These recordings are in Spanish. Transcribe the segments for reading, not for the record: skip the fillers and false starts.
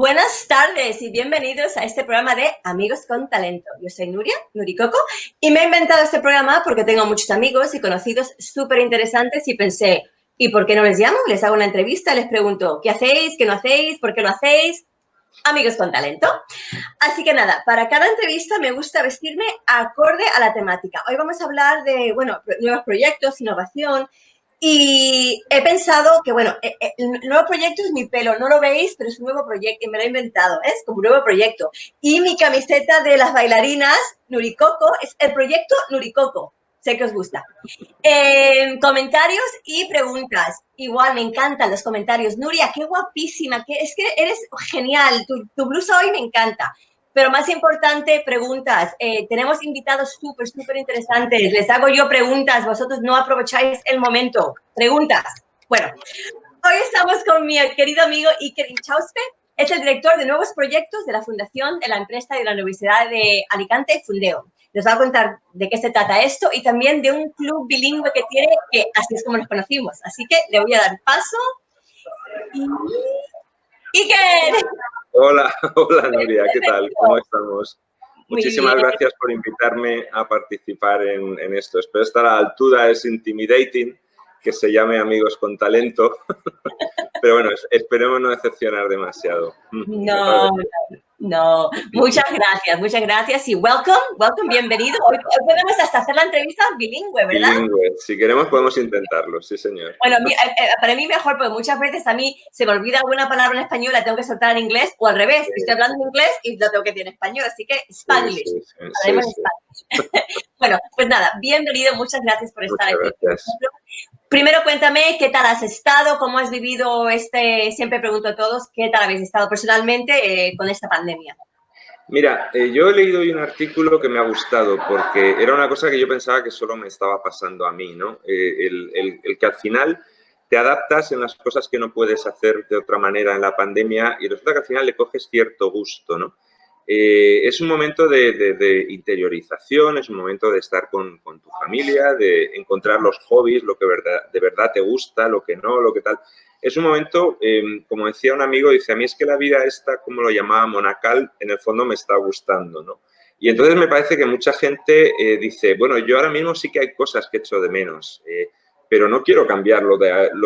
Buenas tardes y bienvenidos a este programa de Amigos con Talento. Yo soy Nuria, Nuricoco, y me he inventado este programa porque tengo muchos amigos y conocidos súper interesantes y pensé, ¿y por qué no les llamo? Les hago una entrevista, les pregunto, ¿qué hacéis? ¿Qué no hacéis? ¿Por qué lo hacéis? Amigos con Talento. Así que nada, para cada entrevista me gusta vestirme acorde a la temática. Hoy vamos a hablar de, bueno, nuevos proyectos, innovación. Y he pensado que, bueno, el nuevo proyecto es mi pelo, no lo veis, pero es un nuevo proyecto, y me lo he inventado, es como un nuevo proyecto. Y mi camiseta de las bailarinas, Nuricoco, es el proyecto Nuricoco. Sé que os gusta. Comentarios y preguntas. Igual, me encantan los comentarios. Nuria, qué guapísima, es que eres genial, tu blusa hoy me encanta. Pero más importante, preguntas. Tenemos invitados súper interesantes. Les hago yo preguntas. Vosotros no aprovecháis el momento. Preguntas. Bueno, hoy estamos con mi querido amigo Iker Inchauspe. Es el director de nuevos proyectos de la Fundación de la Empresa de la Universidad de Alicante, Fundeo. Nos va a contar de qué se trata esto y también de un club bilingüe que tiene, que así es como nos conocimos. Así que le voy a dar paso. Iker. Hola Nuria, ¿qué tal? ¿Cómo estamos? Muy Muchísimas bien. gracias por invitarme a participar en esto. Espero estar a la altura, es intimidating que se llame Amigos con Talento, pero bueno, esperemos no decepcionar demasiado. No. Muchas gracias y welcome, bienvenido. Hoy podemos hasta hacer la entrevista bilingüe, ¿verdad? Bilingüe, si queremos podemos intentarlo, sí señor. Bueno, para mí mejor, porque muchas veces a mí se me olvida alguna palabra en español, la tengo que soltar en inglés, o al revés, Sí. Estoy hablando en inglés y lo tengo que decir en español, así que Spanglish. Sí. Bueno, pues nada, bienvenido, muchas gracias por estar aquí. Gracias. Primero cuéntame qué tal has estado, cómo has vivido siempre pregunto a todos, qué tal habéis estado personalmente con esta pandemia. Mira, yo he leído hoy un artículo que me ha gustado porque era una cosa que yo pensaba que solo me estaba pasando a mí, ¿no? El que al final te adaptas en las cosas que no puedes hacer de otra manera en la pandemia y resulta que al final le coges cierto gusto, ¿no? Es un momento de interiorización, es un momento de estar con tu familia, de encontrar los hobbies, lo que de verdad te gusta, lo que no, lo que tal. Es un momento, como decía un amigo, dice, a mí es que la vida esta, como lo llamaba monacal, en el fondo me está gustando, ¿no? Y entonces me parece que mucha gente dice, bueno, yo ahora mismo sí que hay cosas que echo de menos, pero no quiero cambiar lo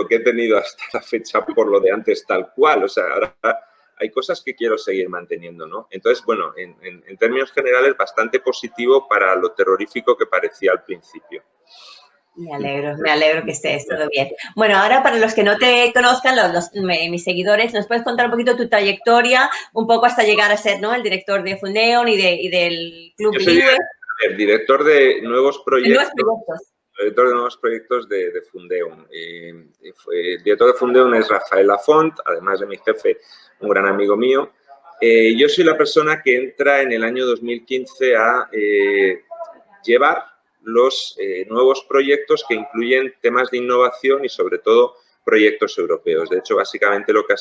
que he tenido hasta la fecha por lo de antes tal cual. O sea, ahora hay cosas que quiero seguir manteniendo, ¿no? Entonces, bueno, en términos generales, bastante positivo para lo terrorífico que parecía al principio. Me alegro que estés todo bien. Bueno, ahora para los que no te conozcan, mis seguidores, ¿nos puedes contar un poquito tu trayectoria, un poco hasta llegar a ser, ¿no?, el director de Fundeon y del Club Bilingüe? El director de nuevos proyectos. Director de nuevos proyectos de Fundeum. El director de Fundeum es Rafael Lafont, además de mi jefe, un gran amigo mío. Yo soy la persona que entra en el año 2015 a llevar los nuevos proyectos que incluyen temas de innovación y, sobre todo, proyectos europeos. De hecho, básicamente lo que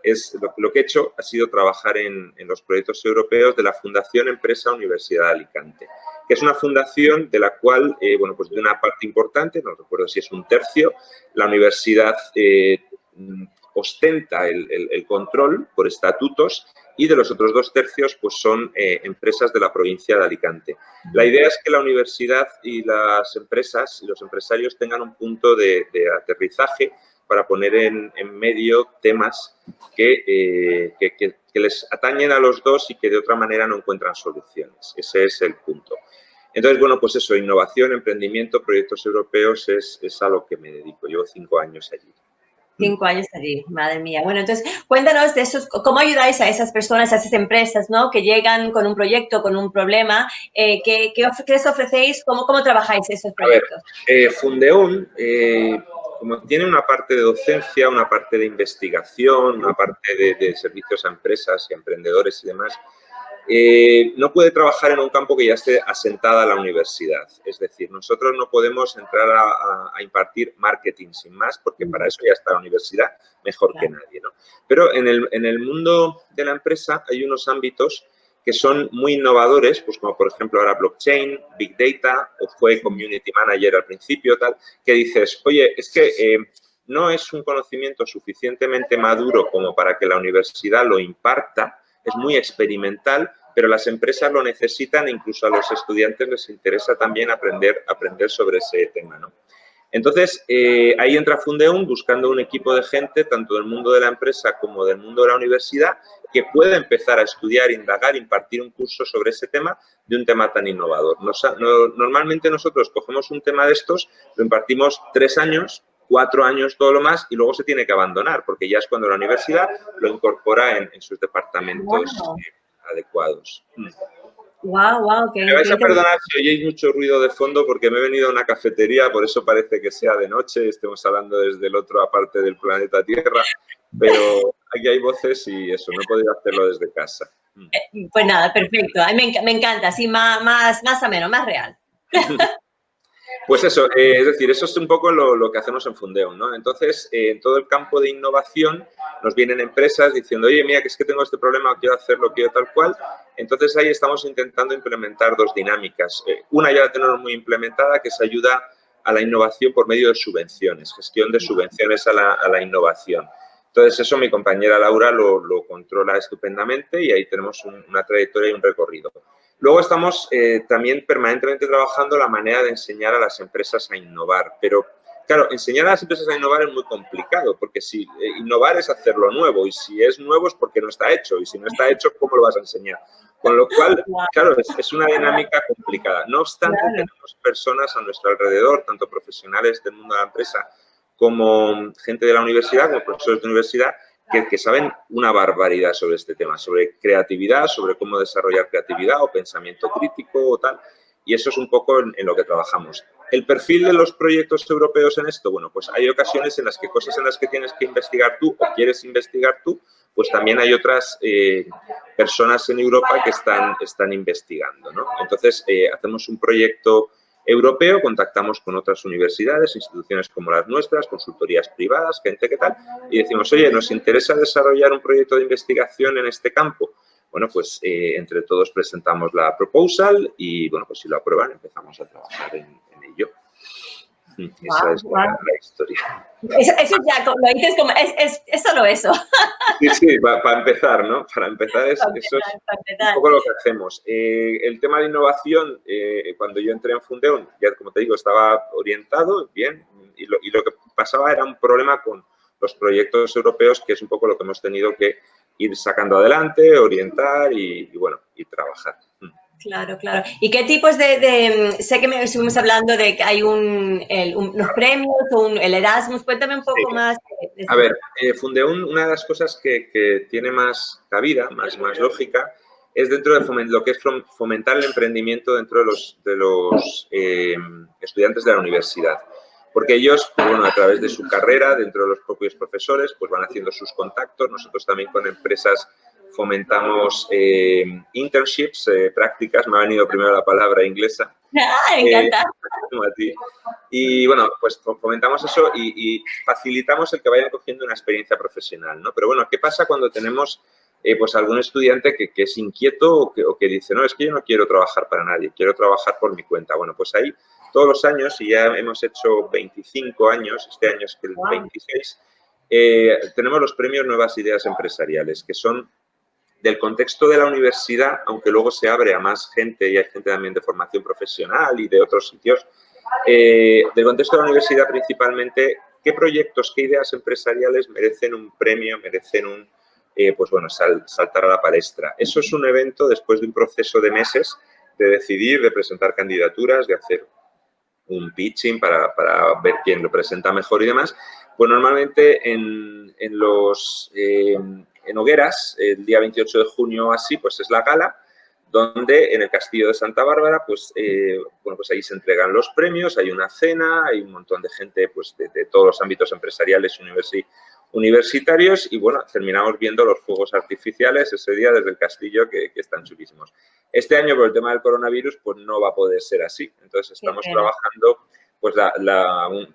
he hecho ha sido trabajar en los proyectos europeos de la Fundación Empresa Universidad de Alicante, que es una fundación de la cual, bueno, pues de una parte importante, no recuerdo si es un tercio, la universidad ostenta el control por estatutos, y de los otros 2 tercios pues son empresas de la provincia de Alicante. La idea es que la universidad y las empresas y los empresarios tengan un punto de aterrizaje para poner en medio temas que les atañen a los dos y que de otra manera no encuentran soluciones. Ese es el punto. Entonces, bueno, pues eso, innovación, emprendimiento, proyectos europeos es a lo que me dedico. Llevo 5 años allí. 5 años allí, madre mía. Bueno, entonces, cuéntanos de esos, ¿cómo ayudáis a esas personas, a esas empresas, ¿no?, que llegan con un proyecto, con un problema? ¿Qué les ofrecéis? ¿Cómo trabajáis esos proyectos? A ver, Fundeum, como tiene una parte de docencia, una parte de investigación, una parte de servicios a empresas y a emprendedores y demás, no puede trabajar en un campo que ya esté asentada la universidad. Es decir, nosotros no podemos entrar a impartir marketing sin más, porque para eso ya está la universidad mejor que nadie, ¿no? Pero en el mundo de la empresa hay unos ámbitos que son muy innovadores, pues como por ejemplo ahora blockchain, big data, o fue community manager al principio, tal, que dices, oye, es que no es un conocimiento suficientemente maduro como para que la universidad lo imparta, es muy experimental, pero las empresas lo necesitan e incluso a los estudiantes les interesa también aprender sobre ese tema, ¿no? Entonces, ahí entra Fundeum buscando un equipo de gente, tanto del mundo de la empresa como del mundo de la universidad, que pueda empezar a estudiar, indagar, impartir un curso sobre ese tema, de un tema tan innovador. Normalmente nosotros cogemos un tema de estos, lo impartimos 3 años, 4 años, todo lo más, y luego se tiene que abandonar, porque ya es cuando la universidad lo incorpora en sus departamentos adecuados. Wow, Me vais a perdonar si oyeis mucho ruido de fondo porque me he venido a una cafetería, por eso parece que sea de noche, estemos hablando desde el otro aparte del planeta Tierra, pero aquí hay voces y eso, no he podido hacerlo desde casa. Pues nada, perfecto. A mí me encanta, así más ameno, más real. Pues eso, es decir, eso es un poco lo que hacemos en Fundeum, ¿no? Entonces, en todo el campo de innovación nos vienen empresas diciendo, oye, mira, que es que tengo este problema, quiero hacerlo, quiero tal cual. Entonces, ahí estamos intentando implementar 2 dinámicas. Una ya la tenemos muy implementada, que es ayuda a la innovación por medio de subvenciones, gestión de subvenciones a la innovación. Entonces, eso mi compañera Laura lo controla estupendamente y ahí tenemos una trayectoria y un recorrido. Luego estamos también permanentemente trabajando la manera de enseñar a las empresas a innovar, pero claro, enseñar a las empresas a innovar es muy complicado, porque si innovar es hacer lo nuevo y si es nuevo es porque no está hecho y si no está hecho, ¿cómo lo vas a enseñar? Con lo cual, claro, es una dinámica complicada. No obstante, tenemos personas a nuestro alrededor, tanto profesionales del mundo de la empresa como gente de la universidad, como profesores de universidad, que saben una barbaridad sobre este tema, sobre creatividad, sobre cómo desarrollar creatividad o pensamiento crítico o tal, y eso es un poco en lo que trabajamos. El perfil de los proyectos europeos en esto, bueno, pues hay ocasiones en las que cosas en las que tienes que investigar tú o quieres investigar tú, pues también hay otras personas en Europa que están investigando, ¿no? Entonces, hacemos un proyecto europeo, contactamos con otras universidades, instituciones como las nuestras, consultorías privadas, gente que tal, y decimos, oye, nos interesa desarrollar un proyecto de investigación en este campo. Bueno, pues entre todos presentamos la proposal y, bueno, pues si lo aprueban empezamos a trabajar en ello. Esa es la historia. Eso ya, lo dices como, es solo eso. Sí, para empezar, ¿no? Para empezar, eso es un poco lo que hacemos. El tema de innovación, cuando yo entré en Fundeum, ya como te digo, estaba orientado bien y lo que pasaba era un problema con los proyectos europeos, que es un poco lo que hemos tenido que ir sacando adelante, orientar y bueno, y trabajar. Claro. ¿Y qué tipos sé que me estuvimos hablando de que hay unos premios o el Erasmus? Cuéntame un poco más. A ver, Fundeum, una de las cosas que tiene más cabida, más lógica, es dentro de lo que es fomentar el emprendimiento dentro de los estudiantes de la universidad. Porque ellos, bueno, a través de su carrera, dentro de los propios profesores, pues van haciendo sus contactos. Nosotros también con empresas fomentamos internships, prácticas. Me ha venido primero la palabra inglesa. Me encanta. Como a ti. Y bueno, pues fomentamos eso y facilitamos el que vayan cogiendo una experiencia profesional, ¿no? Pero bueno, ¿qué pasa cuando tenemos pues algún estudiante que es inquieto o que dice, no, es que yo no quiero trabajar para nadie, quiero trabajar por mi cuenta? Bueno, pues ahí todos los años, y ya hemos hecho 25 años, este año es el 26, tenemos los premios Nuevas Ideas Empresariales, que son del contexto de la universidad, aunque luego se abre a más gente y hay gente también de formación profesional y de otros sitios, del contexto de la universidad principalmente, qué proyectos, qué ideas empresariales merecen un premio, merecen pues bueno, saltar a la palestra. Eso es un evento después de un proceso de meses de decidir, de presentar candidaturas, de hacer un pitching para ver quién lo presenta mejor y demás. Pues normalmente en Hogueras, el día 28 de junio así, pues es la gala, donde en el Castillo de Santa Bárbara, pues, bueno, pues ahí se entregan los premios, hay una cena, hay un montón de gente pues, de todos los ámbitos empresariales universitarios y, bueno, terminamos viendo los fuegos artificiales ese día desde el castillo que están chulísimos. Este año, por el tema del coronavirus, pues no va a poder ser así. Entonces, estamos trabajando pues,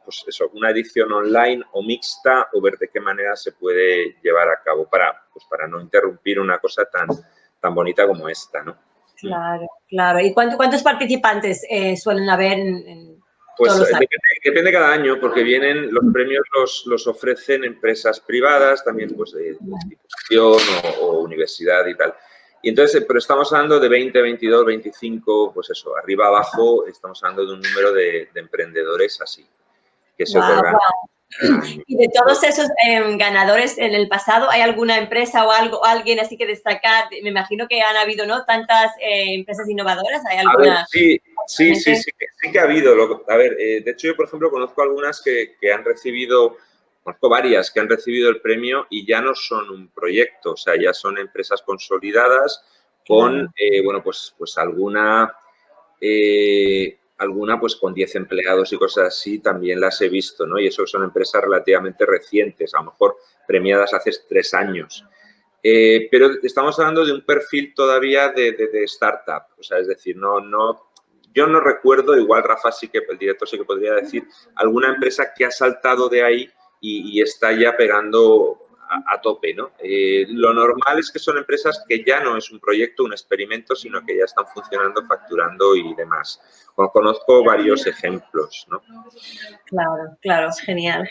pues eso, una edición online o mixta o ver de qué manera se puede llevar a cabo para no interrumpir una cosa tan bonita como esta, ¿no? Claro. ¿Y cuántos participantes suelen haber Pues todos los años? depende cada año, porque vienen, los premios los ofrecen empresas privadas, también pues de institución o universidad y tal. Y entonces, pero estamos hablando de 20, 22, 25, pues eso, arriba abajo, estamos hablando de un número de emprendedores así, que se otorgan. Y de todos esos ganadores en el pasado, ¿hay alguna empresa o alguien así que destacar? Me imagino que han habido, ¿no?, tantas empresas innovadoras. ¿Hay alguna? A ver, sí que ha habido. A ver, de hecho yo, por ejemplo, conozco algunas que han recibido, conozco varias que han recibido el premio y ya no son un proyecto, o sea, ya son empresas consolidadas con, bueno, pues alguna pues con 10 empleados y cosas así también las he visto, ¿no? Y eso son empresas relativamente recientes, a lo mejor premiadas hace 3 años. Pero estamos hablando de un perfil todavía de startup, o sea, es decir, yo no recuerdo, igual Rafa sí que, el director sí que podría decir, alguna empresa que ha saltado de ahí y está ya pegando a tope, ¿no? Lo normal es que son empresas que ya no es un proyecto, un experimento, sino que ya están funcionando, facturando y demás. Conozco varios ejemplos, ¿no? Claro, genial.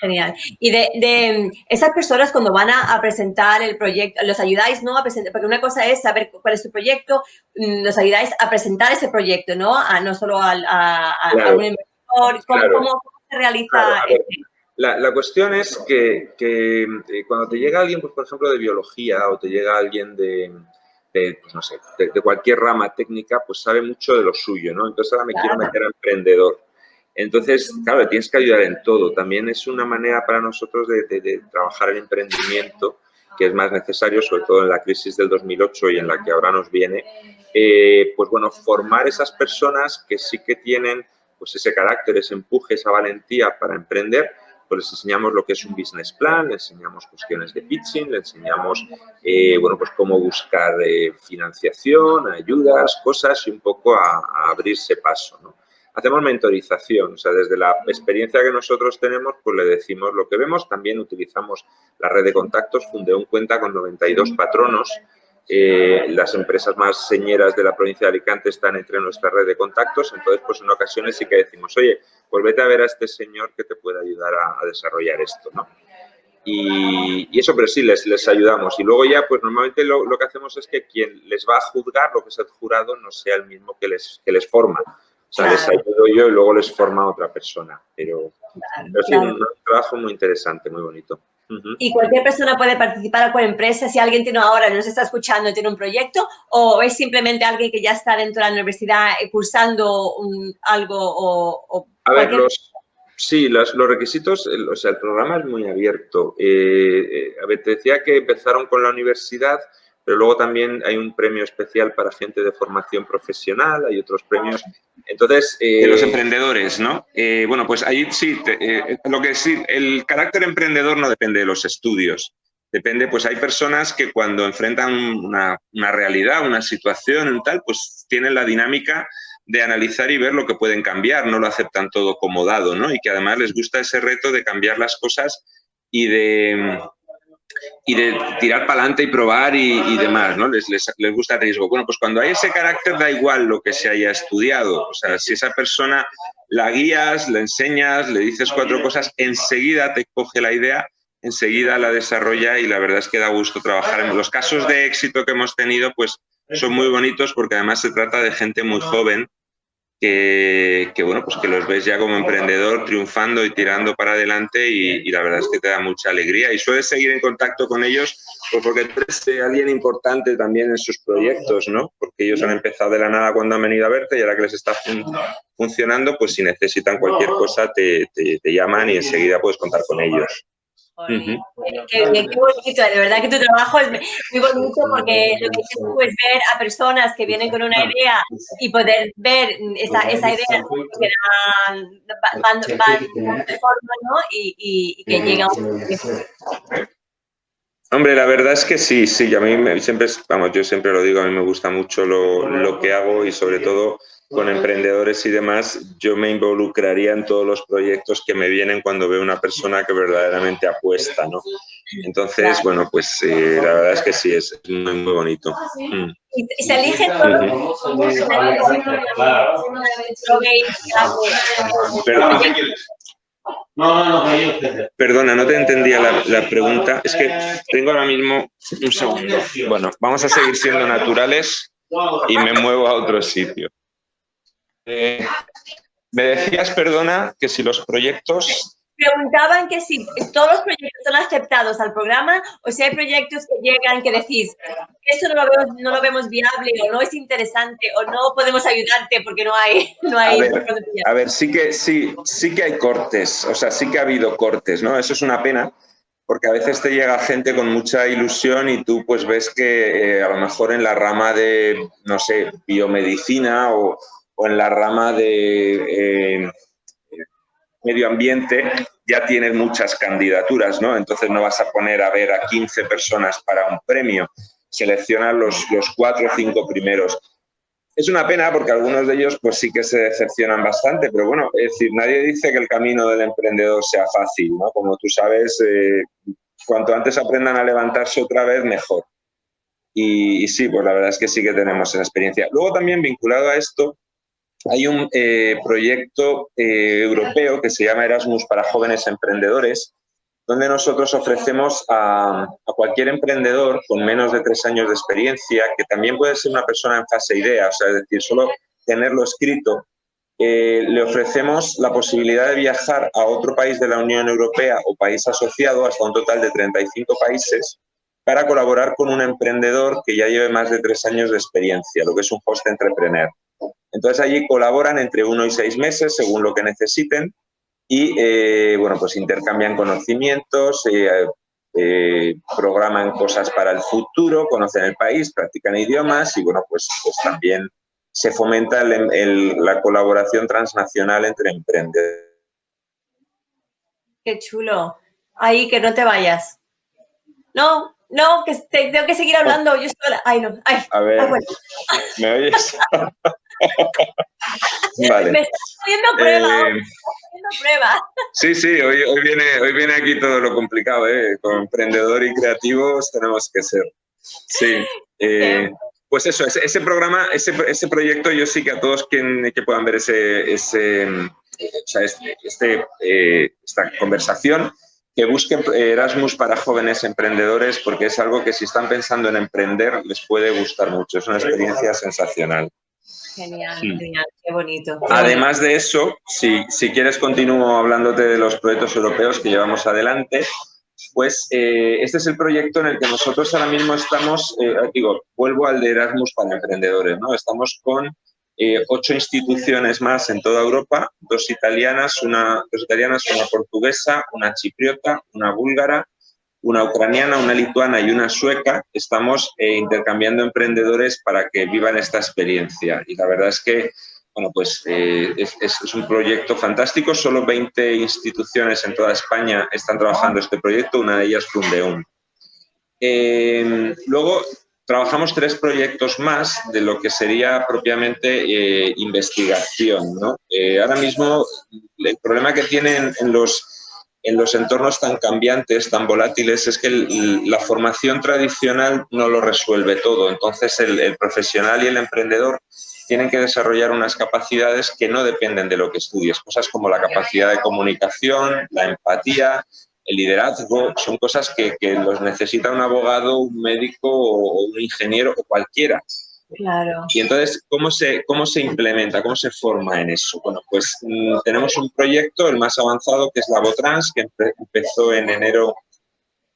Y de esas personas cuando van a presentar el proyecto, ¿los ayudáis, no, a presentar? Porque una cosa es saber cuál es su proyecto, los ayudáis a presentar ese proyecto, ¿no? No solo a un inversor. ¿Cómo se realiza? Claro. La cuestión es que cuando te llega alguien, pues, por ejemplo, de biología o te llega alguien pues, no sé, de cualquier rama técnica, pues sabe mucho de lo suyo, ¿no? Entonces ahora me quiero meter a emprendedor. Entonces, claro, le tienes que ayudar en todo. También es una manera para nosotros de trabajar el emprendimiento, que es más necesario, sobre todo en la crisis del 2008 y en la que ahora nos viene, pues bueno, formar esas personas que sí que tienen pues ese carácter, ese empuje, esa valentía para emprender. Pues les enseñamos lo que es un business plan, les enseñamos cuestiones de pitching, les enseñamos, bueno, pues cómo buscar financiación, ayudas, cosas y un poco a abrirse paso, ¿no? Hacemos mentorización, o sea, desde la experiencia que nosotros tenemos, pues le decimos lo que vemos. También utilizamos la red de contactos. Fundeum cuenta con 92 patronos. Las empresas más señeras de la provincia de Alicante están entre nuestra red de contactos. Entonces, pues en ocasiones sí que decimos, oye, pues vete a ver a este señor que te puede ayudar a desarrollar esto, ¿no? Y eso, pero sí, les ayudamos. Y luego ya, pues normalmente lo que hacemos es que quien les va a juzgar, lo que es el jurado, no sea el mismo que les forma. O sea, les ayudo yo y luego les forma otra persona. Pero sí, un trabajo muy interesante, muy bonito. ¿Y cualquier persona puede participar a cualquier empresa? Si alguien tiene ahora, nos está escuchando y tiene un proyecto, o es simplemente alguien que ya está dentro de la universidad cursando algo o a ver, los requisitos, o sea, el programa es muy abierto. A ver, te decía que empezaron con la universidad, pero luego también hay un premio especial para gente de formación profesional, hay otros premios. Entonces, de los emprendedores, ¿no? Bueno, pues ahí sí, el carácter emprendedor no depende de los estudios. Depende, pues hay personas que cuando enfrentan una realidad, una situación y tal, pues tienen la dinámica de analizar y ver lo que pueden cambiar, no lo aceptan todo como dado, ¿no? Y que además les gusta ese reto de cambiar las cosas y de tirar para adelante y probar y demás, ¿no? Les gusta el riesgo. Bueno, pues cuando hay ese carácter da igual lo que se haya estudiado. O sea, si esa persona la guías, le enseñas, le dices 4 cosas, enseguida te coge la idea, enseguida la desarrolla y la verdad es que da gusto trabajar. En los casos de éxito que hemos tenido, pues son muy bonitos porque además se trata de gente muy joven que bueno, pues que los ves ya como emprendedor triunfando y tirando para adelante y la verdad es que te da mucha alegría y sueles seguir en contacto con ellos pues porque tú eres alguien importante también en sus proyectos, ¿no? Porque ellos han empezado de la nada cuando han venido a verte y ahora que les está funcionando, pues si necesitan cualquier cosa te llaman y enseguida puedes contar con ellos. Qué bonito, de verdad que tu trabajo es muy bonito porque lo que tienes tú es ver a personas que vienen con una idea y poder ver esa idea que van de forma, ¿no? Y que llega a un... Hombre, la verdad es que sí, a mí siempre, vamos, yo siempre lo digo, a mí me gusta mucho lo que hago y sobre todo con emprendedores y demás, yo me involucraría en todos los proyectos que me vienen cuando veo una persona que verdaderamente apuesta, ¿no? Entonces, Claro. bueno, pues la verdad es que sí, es muy, muy bonito. Y se eligen todos los lo veis claro, Perdón. Perdona, no te entendía la pregunta. Es que tengo ahora mismo un segundo. Bueno, vamos a seguir siendo naturales y me muevo a otro sitio. Me decías, perdona, que si los proyectos... Preguntaban que si todos los proyectos son aceptados al programa o si hay proyectos que llegan que decís, eso no lo vemos viable o no es interesante o no podemos ayudarte porque no hay A ver, sí que hay cortes, o sea, sí que ha habido cortes, ¿no? Eso es una pena, porque a veces te llega gente con mucha ilusión y tú pues ves que a lo mejor en la rama de, no sé, biomedicina o en la rama de medio ambiente ya tienes muchas candidaturas, ¿no? Entonces no vas a poner a ver a 15 personas para un premio, seleccionas los 4 o 5 primeros. Es una pena porque algunos de ellos pues sí que se decepcionan bastante, pero bueno, es decir, nadie dice que el camino del emprendedor sea fácil, ¿no? Como tú sabes, cuanto antes aprendan a levantarse otra vez, mejor. Y sí, pues la verdad es que sí que tenemos esa experiencia. Luego también vinculado a esto, hay un proyecto europeo que se llama Erasmus para jóvenes emprendedores, donde nosotros ofrecemos a cualquier emprendedor con menos de 3 años de experiencia, que también puede ser una persona en fase idea, o sea, es decir, solo tenerlo escrito, le ofrecemos la posibilidad de viajar a otro país de la Unión Europea o país asociado, hasta un total de 35 países, para colaborar con un emprendedor que ya lleve más de 3 años de experiencia, lo que es un host entrepreneur. Entonces allí colaboran entre 1 y 6 meses, según lo que necesiten, y bueno, pues intercambian conocimientos, programan cosas para el futuro, conocen el país, practican idiomas y bueno, pues también se fomenta la colaboración transnacional entre emprendedores. Qué chulo. Ahí, que no te vayas. No, que tengo que seguir hablando yo sola. Ay, no. Ay, a ver, bueno. ¿Me oyes? Vale. Me estás poniendo prueba. Sí, hoy viene aquí todo lo complicado, ¿eh? Como emprendedor y creativos tenemos que ser. Sí. Pues eso, ese programa, ese proyecto, yo sí que a todos que puedan ver esta conversación, que busquen Erasmus para jóvenes emprendedores, porque es algo que si están pensando en emprender les puede gustar mucho. Es una experiencia sensacional. Genial, genial, qué bonito. Además de eso, si quieres continúo hablándote de los proyectos europeos que llevamos adelante, pues este es el proyecto en el que nosotros ahora mismo estamos, vuelvo al de Erasmus para emprendedores, ¿no? Estamos con 8 instituciones más en toda Europa, 2 italianas, una portuguesa, una chipriota, una búlgara, una ucraniana, una lituana y una sueca. Estamos intercambiando emprendedores para que vivan esta experiencia. Y la verdad es que, bueno, pues es un proyecto fantástico. Solo 20 instituciones en toda España están trabajando este proyecto, una de ellas Fundeum. Luego trabajamos 3 proyectos más de lo que sería propiamente investigación, ¿no? Ahora mismo el problema que tienen en los entornos tan cambiantes, tan volátiles, es que la formación tradicional no lo resuelve todo. Entonces el profesional y el emprendedor tienen que desarrollar unas capacidades que no dependen de lo que estudies, cosas como la capacidad de comunicación, la empatía, el liderazgo, son cosas que los necesita un abogado, un médico o un ingeniero o cualquiera. Claro. Y entonces, ¿cómo se implementa? ¿Cómo se forma en eso? Bueno, pues tenemos un proyecto, el más avanzado, que es Labotrans, que empezó en enero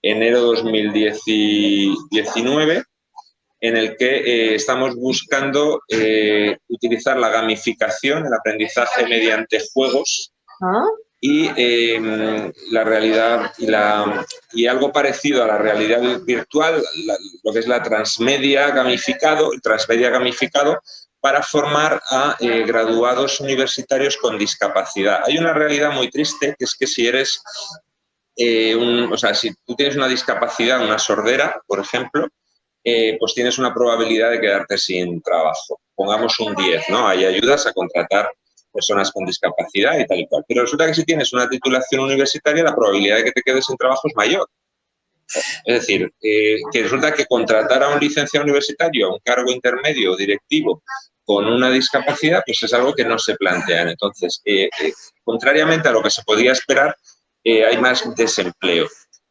2019, en el que estamos buscando utilizar la gamificación, el aprendizaje mediante juegos, y la realidad y algo parecido a la realidad virtual, lo que es la transmedia gamificado, para formar a graduados universitarios con discapacidad. Hay una realidad muy triste, que es que si eres si tú tienes una discapacidad, una sordera, por ejemplo, pues tienes una probabilidad de quedarte sin trabajo. Pongamos un 10, ¿no? Hay ayudas a contratar personas con discapacidad y tal y cual. Pero resulta que si tienes una titulación universitaria, la probabilidad de que te quedes sin trabajo es mayor. Es decir, que resulta que contratar a un licenciado universitario a un cargo intermedio o directivo con una discapacidad, pues es algo que no se plantean. Entonces, contrariamente a lo que se podía esperar, hay más desempleo.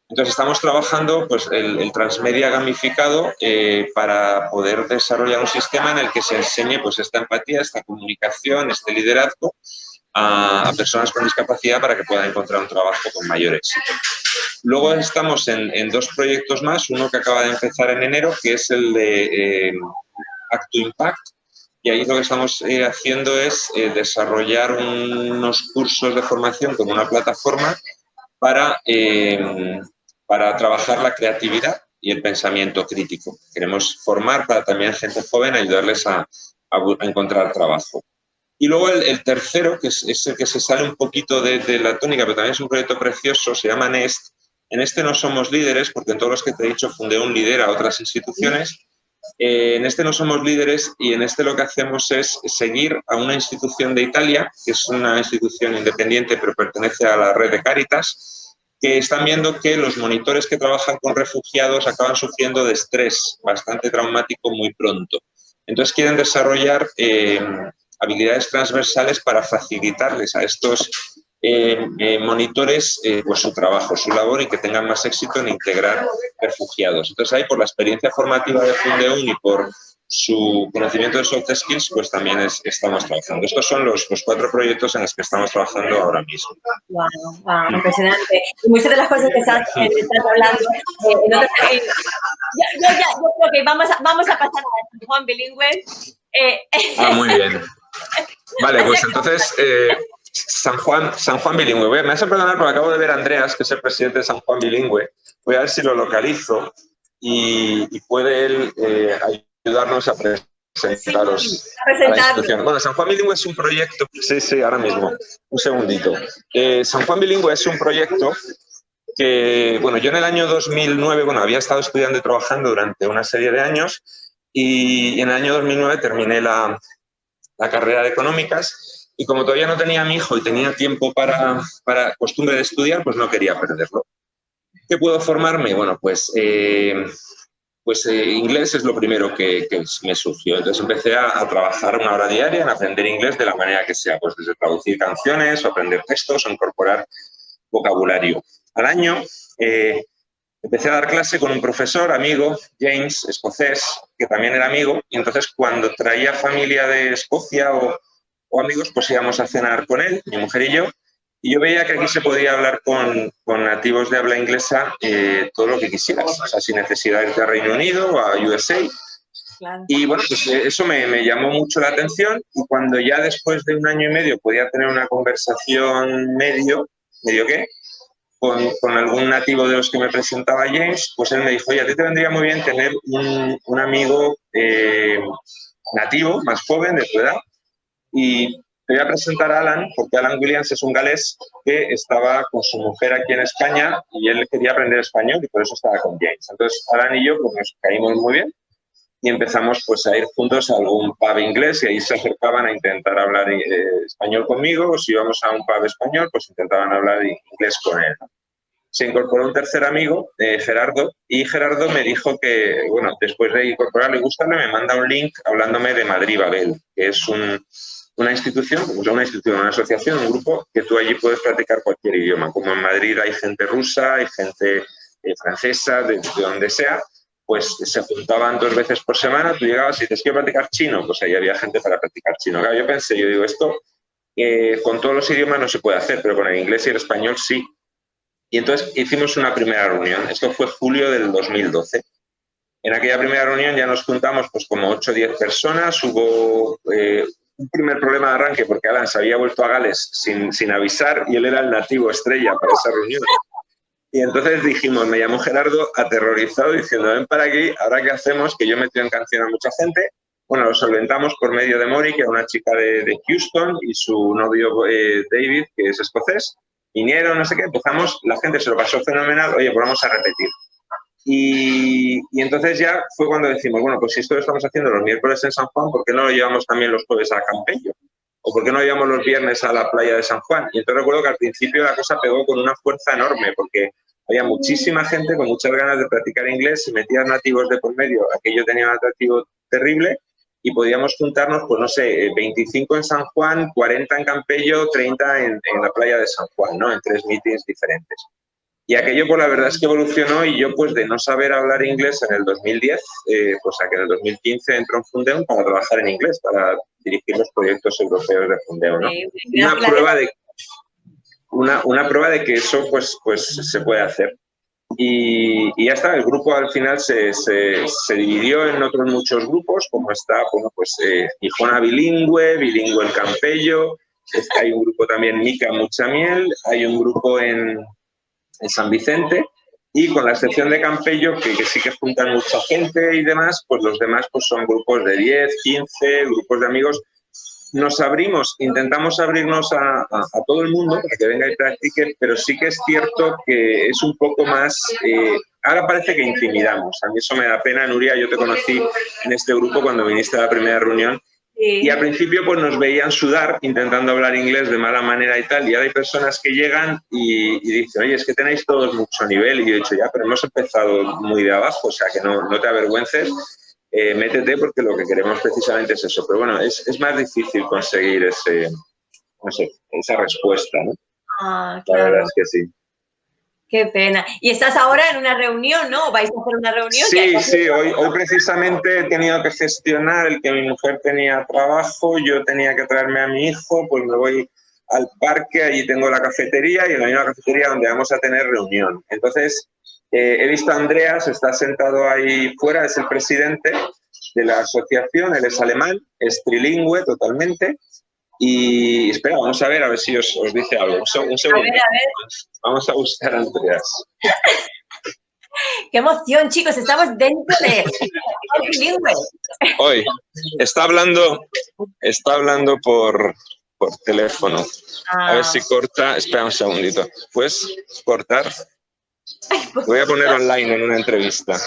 Entonces, estamos trabajando pues, el transmedia gamificado para poder desarrollar un sistema en el que se enseñe pues, esta empatía, esta comunicación, este liderazgo a personas con discapacidad para que puedan encontrar un trabajo con mayor éxito. Luego estamos en dos proyectos más, uno que acaba de empezar en enero, que es el de Act to Impact, y ahí lo que estamos haciendo es desarrollar unos cursos de formación con una plataforma para trabajar la creatividad y el pensamiento crítico. Queremos formar para también gente joven, ayudarles a encontrar trabajo. Y luego el tercero, que es el que se sale un poquito de la tónica, pero también es un proyecto precioso, se llama Nest. En este no somos líderes, porque en todos los que te he dicho fundé un líder a otras instituciones. En este no somos líderes y en este lo que hacemos es seguir a una institución de Italia, que es una institución independiente pero pertenece a la red de Cáritas, que están viendo que los monitores que trabajan con refugiados acaban sufriendo de estrés bastante traumático muy pronto. Entonces quieren desarrollar habilidades transversales para facilitarles a estos monitores pues su trabajo, su labor y que tengan más éxito en integrar refugiados. Entonces ahí por la experiencia formativa de Fundeun y por su conocimiento de soft skills, pues también estamos trabajando. Estos son los 4 proyectos en los que estamos trabajando ahora mismo. Wow, impresionante. Y muchas de las cosas que estás hablando, yo creo que vamos a pasar a San Juan bilingüe. Muy bien. Vale, pues entonces, San Juan bilingüe. Me vas a perdonar porque acabo de ver a Andreas, que es el presidente de San Juan bilingüe. Voy a ver si lo localizo y puede él ayudarnos a presentaros a la institución. Bueno, San Juan bilingüe es un proyecto... Sí, ahora mismo. Un segundito. San Juan bilingüe es un proyecto que, bueno, yo en el año 2009, había estado estudiando y trabajando durante una serie de años y en el año 2009 terminé la carrera de Económicas y como todavía no tenía a mi hijo y tenía tiempo para costumbre de estudiar, pues no quería perderlo. ¿Qué puedo formarme? Bueno, pues inglés es lo primero que me surgió. Entonces empecé a trabajar una hora diaria en aprender inglés de la manera que sea, pues desde traducir canciones o aprender textos o incorporar vocabulario. Al año empecé a dar clase con un profesor, amigo, James, escocés, que también era amigo, y entonces cuando traía familia de Escocia o amigos, pues íbamos a cenar con él, mi mujer y yo veía que aquí se podía hablar con nativos de habla inglesa todo lo que quisieras, o sea, sin necesidad de irte a Reino Unido o a USA. Claro. Y bueno, pues eso me llamó mucho la atención y cuando ya después de un año y medio podía tener una conversación medio qué, con algún nativo de los que me presentaba James, pues él me dijo, oye, a ti te vendría muy bien tener un amigo nativo, más joven, de tu edad, y te voy a presentar a Alan, porque Alan Williams es un galés que estaba con su mujer aquí en España y él quería aprender español y por eso estaba con James. Entonces, Alan y yo pues, nos caímos muy bien y empezamos pues, a ir juntos a algún pub inglés y ahí se acercaban a intentar hablar español conmigo, o si íbamos a un pub español, pues intentaban hablar inglés con él. Se incorporó un tercer amigo, Gerardo, y Gerardo me dijo que, bueno, después de incorporarlo y gustarle, me manda un link hablándome de Madrid Babel, que es una institución, una asociación, un grupo, que tú allí puedes practicar cualquier idioma. Como en Madrid hay gente rusa, hay gente francesa, de donde sea, pues se juntaban 2 veces por semana, tú llegabas y dices, quiero practicar chino, pues ahí había gente para practicar chino. Claro, yo pensé, yo digo, esto con todos los idiomas no se puede hacer, pero con el inglés y el español sí. Y entonces hicimos una primera reunión. Esto fue julio del 2012. En aquella primera reunión ya nos juntamos pues como 8 o 10 personas. Hubo un primer problema de arranque porque Alan se había vuelto a Gales sin avisar y él era el nativo estrella para esa reunión. Y entonces dijimos, me llamó Gerardo aterrorizado diciendo, ven para aquí, ¿ahora qué hacemos? Que yo metí en canción a mucha gente. Bueno, lo solventamos por medio de Mori, que era una chica de Houston, y su novio David, que es escocés. Vinieron, no sé qué, empezamos, la gente se lo pasó fenomenal, oye, pues vamos a repetir. Y entonces ya fue cuando decimos, bueno, pues si esto lo estamos haciendo los miércoles en San Juan, ¿por qué no lo llevamos también los jueves a Campello? ¿O por qué no lo llevamos los viernes a la playa de San Juan? Y entonces recuerdo que al principio la cosa pegó con una fuerza enorme, porque había muchísima gente con muchas ganas de practicar inglés, si metías nativos de por medio, aquello tenía un atractivo terrible y podíamos juntarnos, pues no sé, 25 en San Juan, 40 en Campello, 30 en la playa de San Juan, ¿no? En 3 meetings diferentes. Y aquello, pues la verdad es que evolucionó y yo, pues de no saber hablar inglés en el 2010, pues a que en el 2015 entró en Fundeu para trabajar en inglés, para dirigir los proyectos europeos de Fundeu, ¿no? Una prueba de que eso, pues se puede hacer. Y ya está, el grupo al final se dividió en otros muchos grupos, como está, bueno, pues Gijona bilingüe, bilingüe el Campello, hay un grupo también Mica Mucha Miel, hay un grupo en San Vicente, y con la excepción de Campello, que sí que juntan mucha gente y demás, pues los demás pues son grupos de 10, 15, grupos de amigos. Nos abrimos, intentamos abrirnos a todo el mundo para que venga y practique, pero sí que es cierto que es un poco más... ahora parece que intimidamos. A mí eso me da pena, Nuria. Yo te conocí en este grupo cuando viniste a la primera reunión. Sí. Y al principio pues nos veían sudar intentando hablar inglés de mala manera y tal. Y ahora hay personas que llegan y dicen, oye, es que tenéis todos mucho nivel. Y yo he dicho, ya, pero hemos empezado muy de abajo, o sea, que no te avergüences. Métete porque lo que queremos precisamente es eso. Pero bueno, es más difícil conseguir esa respuesta, ¿no? Ah, claro. La verdad es que sí. Qué pena. Y estás ahora en una reunión, ¿no? ¿Vais a hacer una reunión? Sí, hoy precisamente he tenido que gestionar el que mi mujer tenía trabajo, yo tenía que traerme a mi hijo, pues me voy al parque, allí tengo la cafetería y en la misma cafetería donde vamos a tener reunión. Entonces, he visto a Andreas, está sentado ahí fuera, es el presidente de la asociación, él es alemán, es trilingüe totalmente. Y espera, vamos a ver si os dice algo. Un segundo. A ver. Vamos a buscar a Andreas. ¡Qué emoción, chicos! Estamos dentro de trilingüe. Hoy está hablando por teléfono. A ver si corta. Espera un segundito. ¿Puedes cortar? Voy a poner online en una entrevista.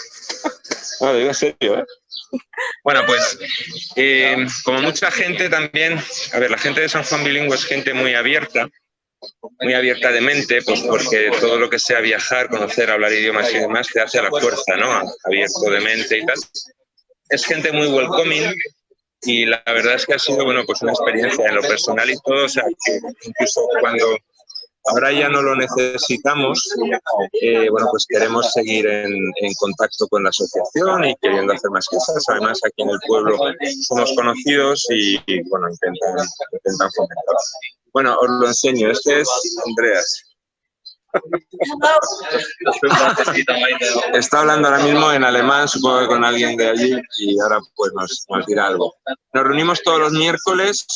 No, lo digo en serio, ¿eh? Bueno, pues como mucha gente también, a ver, la gente de San Juan Bilingüe es gente muy abierta de mente, pues porque todo lo que sea viajar, conocer, hablar idiomas y demás te hace a la fuerza, ¿no? Abierto de mente y tal. Es gente muy welcoming y la verdad es que ha sido, bueno, pues una experiencia en lo personal y todo, o sea, que incluso cuando ahora ya no lo necesitamos, bueno, pues queremos seguir en contacto con la asociación y queriendo hacer más cosas. Además, aquí en el pueblo somos conocidos y bueno, intentan fomentar. Bueno, os lo enseño. Este es Andreas. Está hablando ahora mismo en alemán, supongo que con alguien de allí, y ahora pues nos dirá algo. Nos reunimos todos los miércoles,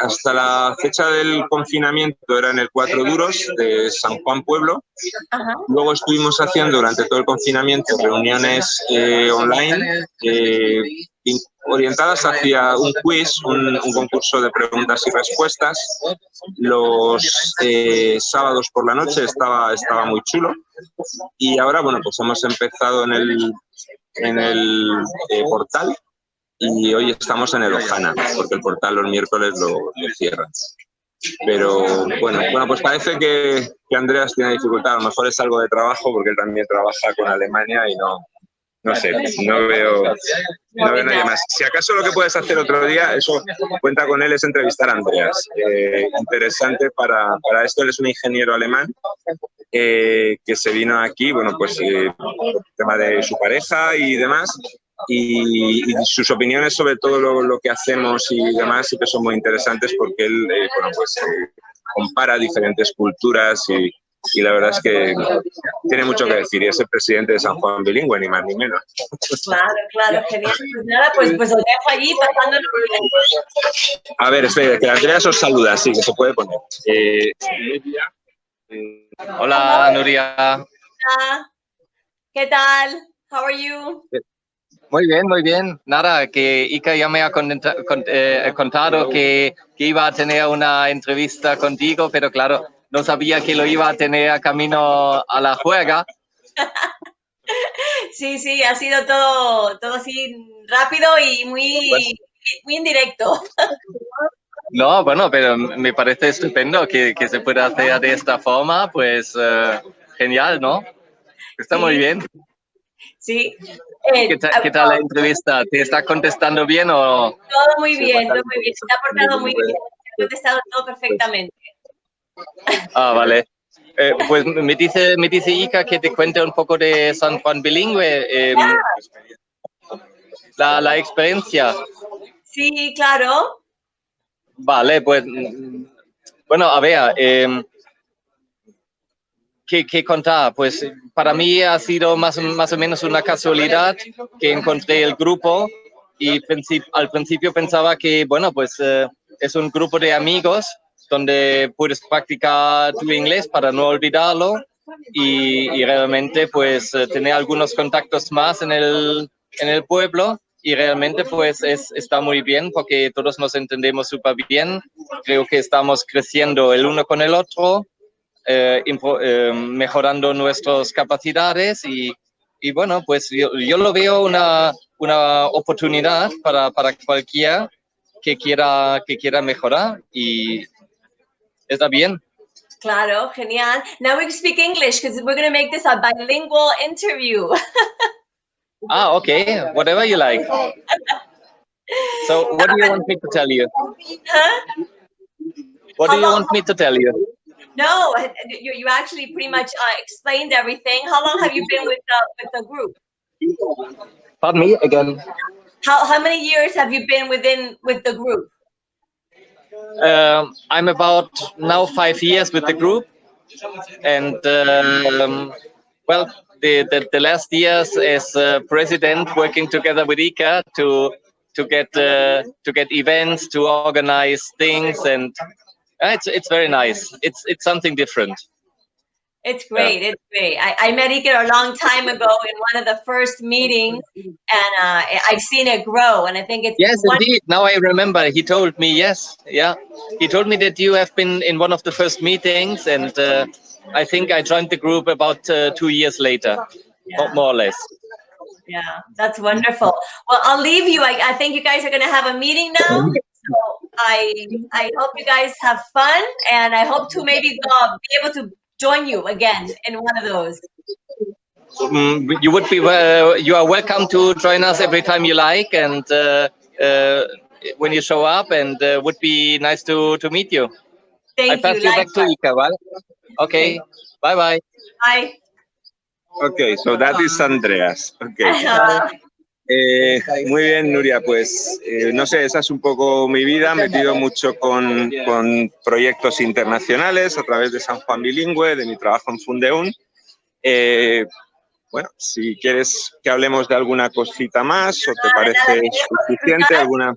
hasta la fecha del confinamiento eran el 4 Duros de San Juan Pueblo. Ajá. Luego estuvimos haciendo durante todo el confinamiento reuniones online orientadas hacia un quiz, un concurso de preguntas y respuestas. Los sábados por la noche estaba muy chulo. Y ahora, bueno, pues hemos empezado en el portal y hoy estamos en el Ojana, porque el portal los miércoles lo cierran. Pero bueno, pues parece que Andreas tiene dificultad. A lo mejor es algo de trabajo, porque él también trabaja con Alemania y no sé, no veo nadie más. Si acaso lo que puedes hacer otro día, eso cuenta con él, es entrevistar a Andreas. Interesante para esto, él es un ingeniero alemán que se vino aquí, bueno, pues por el tema de su pareja y demás, y sus opiniones sobre todo lo que hacemos y demás sí que son muy interesantes porque él, bueno, pues compara diferentes culturas y la verdad es que tiene mucho que decir y es el presidente de San Juan Bilingüe, ni más ni menos. Claro, genial. Pues nada, pues os dejo allí pasándolo bien. A ver, espera, que Andreas os saluda, sí, que se puede poner. Hola, Nuria. Hola. ¿Qué tal? How are you? Muy bien. Nada, que Ika ya me ha contado que iba a tener una entrevista contigo, pero claro, no sabía que lo iba a tener a camino a la juega. Sí, ha sido todo así rápido y muy indirecto. No, bueno, pero me parece estupendo que se pueda hacer de esta forma, pues genial, ¿no? Está muy bien. Sí. ¿Qué tal la entrevista? ¿Te está contestando bien o...? Todo muy bien, todo muy bien. Se ha portado muy bien. Ha contestado todo perfectamente. Ah, vale. Pues me dice Ica que te cuente un poco de San Juan Bilingüe, la experiencia. Sí, claro. Vale, pues, bueno, a ver, ¿qué contar? Pues para mí ha sido más o menos una casualidad que encontré el grupo y al principio pensaba que, bueno, pues es un grupo de amigos donde puedes practicar tu inglés para no olvidarlo y realmente pues tener algunos contactos más en el pueblo y realmente pues está muy bien porque todos nos entendemos súper bien. Creo que estamos creciendo el uno con el otro, mejorando nuestras capacidades y bueno, pues yo lo veo una oportunidad para cualquiera que quiera mejorar y está bien. Claro, genial. Now we speak English because we're going to make this a bilingual interview. Okay, whatever you like. So what do you want me to tell you? Huh? What do you want me to tell you? No, you actually pretty much explained everything. How long have you been with the group? Pardon me again. How many years have you been with the group? I'm about now 5 years with the group, and well, the last years as president, working together with Ika to get events, to organize things, and it's very nice. It's something different. It's great. Yeah. It's great. I met Iker a long time ago in one of the first meetings, and I've seen it grow. And I think it's indeed. Now I remember. He told me he told me that you have been in one of the first meetings, and I think I joined the group about 2 years later, more or less. Yeah, that's wonderful. Well, I'll leave you. I think you guys are going to have a meeting now. So I hope you guys have fun, and I hope to maybe be able to join you again in one of those. You would be you are welcome to join us every time you like, and when you show up, and would be nice to meet you. Thank I pass you back to Ika, ¿vale? Okay. Bye bye. Bye. Okay, so that is Andreas. Okay. Muy bien, Nuria, pues no sé, esa es un poco mi vida, metido mucho con proyectos internacionales a través de San Juan Bilingüe, de mi trabajo en Fundeun. Bueno, si quieres que hablemos de alguna cosita más o te parece suficiente, alguna...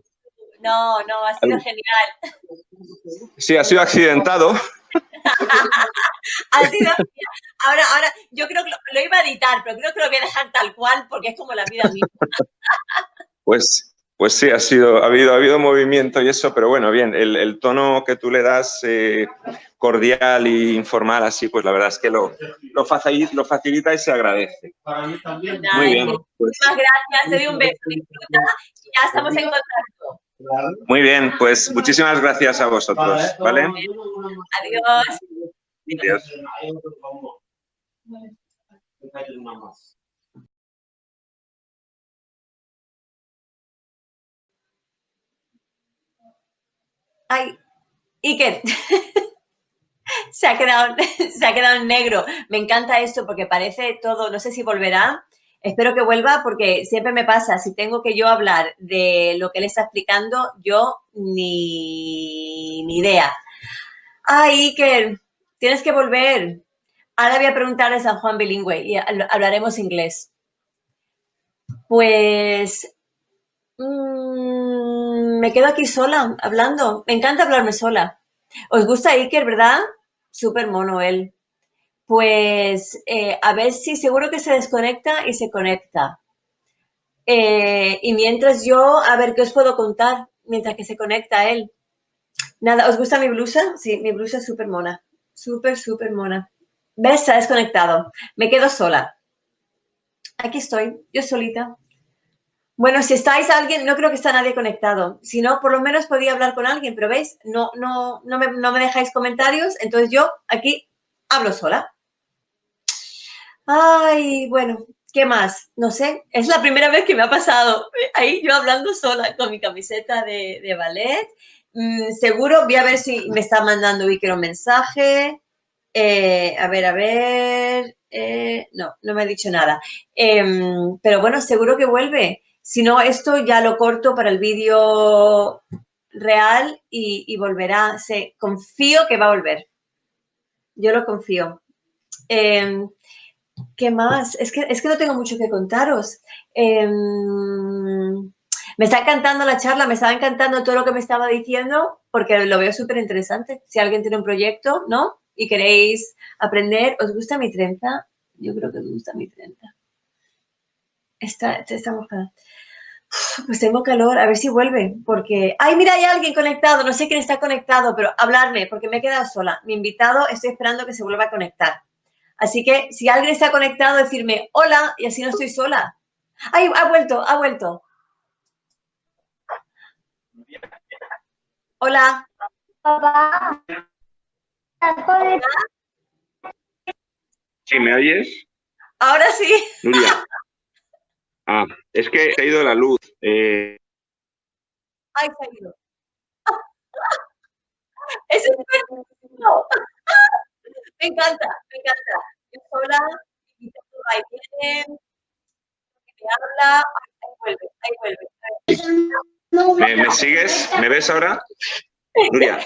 No, ha sido genial. Sí, ha sido accidentado. Ahora, yo creo que lo iba a editar, pero creo que lo voy a dejar tal cual porque es como la vida misma. Pues sí, ha habido movimiento y eso, pero bueno, bien, el tono que tú le das cordial e informal, así, pues la verdad es que lo facilita y se agradece. Muy bien. Pues, muchas gracias, te doy un beso, disfruta y ya estamos en contacto. Muy bien, pues muchísimas gracias a vosotros, ¿vale? Adiós. Adiós. Ay, Iker, se ha quedado en negro. Me encanta esto porque parece todo, no sé si volverá. Espero que vuelva porque siempre me pasa, si tengo que yo hablar de lo que él está explicando, yo ni idea. Ay, Iker, tienes que volver. Ahora voy a preguntarle a San Juan Bilingüe y hablaremos inglés. Pues me quedo aquí sola, hablando. Me encanta hablarme sola. ¿Os gusta Iker, verdad? Súper mono él. Pues a ver si seguro que se desconecta y se conecta. Y mientras yo, a ver qué os puedo contar mientras que se conecta él. Nada, ¿os gusta mi blusa? Sí, mi blusa es súper mona. Súper mona. ¿Ves? Se ha desconectado. Me quedo sola. Aquí estoy, yo solita. Bueno, si estáis alguien, no creo que está nadie conectado. Si no, por lo menos podía hablar con alguien, pero ¿veis? No me dejáis comentarios, entonces yo aquí hablo sola. Ay, bueno, ¿qué más? No sé, es la primera vez que me ha pasado. Ahí yo hablando sola con mi camiseta de ballet. Seguro, voy a ver si me está mandando Iker un mensaje. A ver. No, no me ha dicho nada. Pero bueno, seguro que vuelve. Si no, esto ya lo corto para el vídeo real y volverá. Confío que va a volver. Yo lo confío. ¿Qué más? Es que no tengo mucho que contaros. Me está encantando la charla, me estaba encantando todo lo que me estaba diciendo, porque lo veo súper interesante. Si alguien tiene un proyecto, ¿no? Y queréis aprender, ¿os gusta mi trenza? Yo creo que os gusta mi trenza. Está mojada. Pues tengo calor, a ver si vuelve, porque... ¡Ay, mira, hay alguien conectado! No sé quién está conectado, pero hablarme, porque me he quedado sola. Mi invitado, estoy esperando que se vuelva a conectar. Así que si alguien está conectado, decirme hola y así no estoy sola. ¡Ay, ha vuelto! Hola. Papá, Hola. ¿Sí me oyes? Ahora sí. Nuria. Es que se ha ido la luz. Ay, se ha ido. Eso es perfecto. Me encanta. Yo sola, y todo ahí viene, me habla, ahí vuelve. ¿Me sigues? ¿Me ves ahora? Nuria,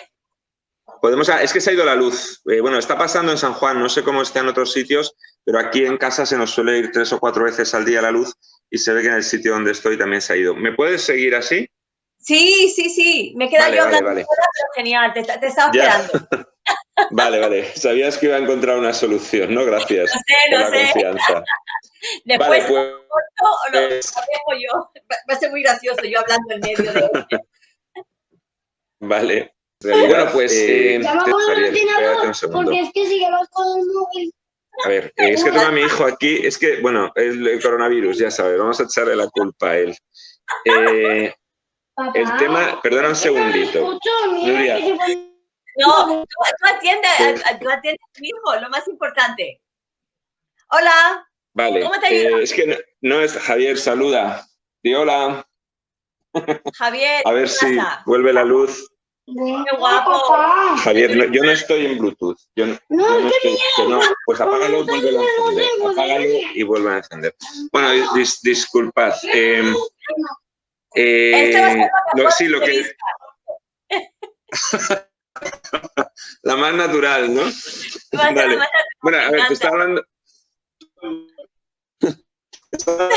es que se ha ido la luz. Bueno, está pasando en San Juan, no sé cómo está en otros sitios, pero aquí en casa se nos suele ir 3 o 4 veces al día la luz y se ve que en el sitio donde estoy también se ha ido. ¿Me puedes seguir así? Sí. Me queda yo hablando Vale. sola, pero genial, te estaba esperando. Vale. Sabías que iba a encontrar una solución, ¿no? Gracias por la confianza. Después Vale, lo corto o lo dejo yo. Va a ser muy gracioso yo hablando en medio de... Vale. Bueno, pues... llama por el Javier, espérate un ordenador, segundo. porque es que si llevas con el móvil... A ver, es que tengo a mi hijo aquí, es que, bueno, el coronavirus, ya sabes, vamos a echarle la culpa a él. Papá, El tema, perdona un segundito. Nuria. No, tú atiendes a mi hijo, lo más importante. Hola. Vale, ¿Cómo te ayudo? es que no es Javier, saluda. Di hola. Javier, A ver ¿qué si pasa? vuelve la luz. Qué guapo. Papá. Javier, yo no estoy en Bluetooth. Yo no estoy, que no. Pues apágalo y vuelve a encender. Apágalo y vuelve a encender. Bueno, disculpad. Esto va a ser Sí, lo que... La más natural, ¿no? Vale. Bueno, a ver, te estaba hablando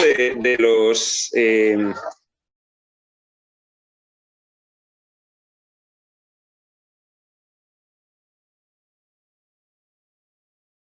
de los